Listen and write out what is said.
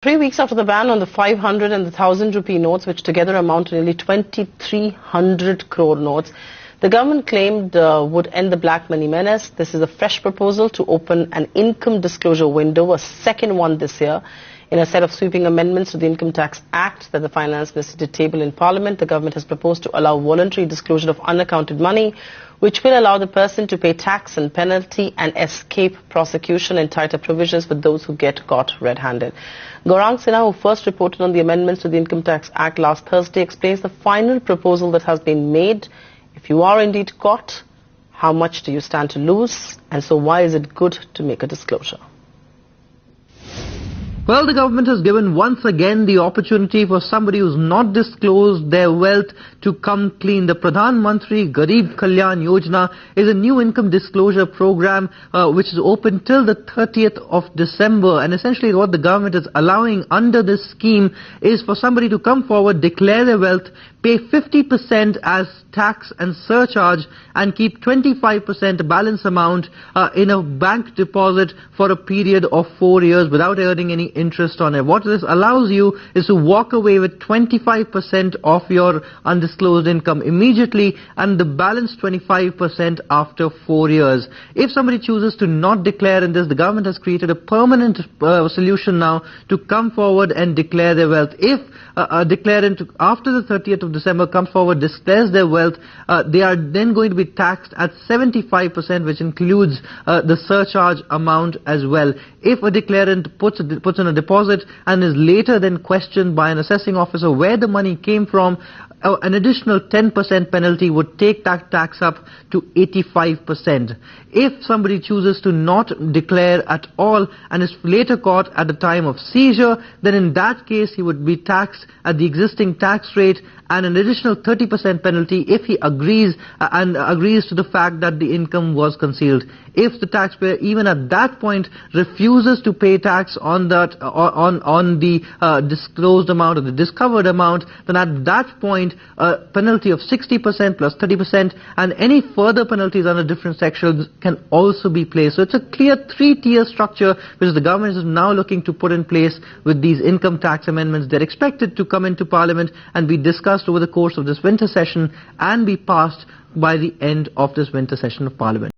3 weeks after the ban on the 500 and the 1000 rupee notes, which together amount to nearly 2,300 crore notes, the government claimed would end the black money menace. This is a fresh proposal to open an income disclosure window, a second one this year. In a set of sweeping amendments to the Income Tax Act that the Finance Minister did table in Parliament, the government has proposed to allow voluntary disclosure of unaccounted money, which will allow the person to pay tax and penalty and escape prosecution, and tighter provisions for those who get caught red-handed. Gaurang Sinha, who first reported on the amendments to the Income Tax Act last Thursday, explains the final proposal that has been made. If you are indeed caught, how much do you stand to lose? And so why is it good to make a disclosure? Well, the government has given once again the opportunity for somebody who's not disclosed their wealth to come clean. The Pradhan, Mantri, Garib, Kalyan, Yojana is a new income disclosure program which is open till the 30th of December. And essentially what the government is allowing under this scheme is for somebody to come forward, declare their wealth, pay 50% as tax and surcharge, and keep 25% balance amount in a bank deposit for a period of 4 years without earning any interest on it. What this allows you is to walk away with 25% of your undisclosed income immediately and the balance 25% after 4 years. If somebody chooses to not declare in this, the government has created a permanent solution now to come forward and declare their wealth. If a declarant after the 30th of December comes forward, declares their wealth, they are then going to be taxed at 75%, which includes the surcharge amount as well. If a declarant puts in a deposit and is later then questioned by an assessing officer where the money came from, an additional 10% penalty would take that tax up to 85%. If somebody chooses to not declare at all and is later caught at the time of seizure, then in that case he would be taxed at the existing tax rate and an additional 30% penalty if he agrees to the fact that the income was concealed. If the taxpayer even at that point refuses to pay tax on that on the disclosed amount or the discovered amount, then at that point a penalty of 60% plus 30% and any further penalties under different sections can also be placed. So it's a clear 3-tier structure which the government is now looking to put in place with these income tax amendments. They're expected to come into Parliament and be discussed over the course of this winter session and be passed by the end of this winter session of Parliament.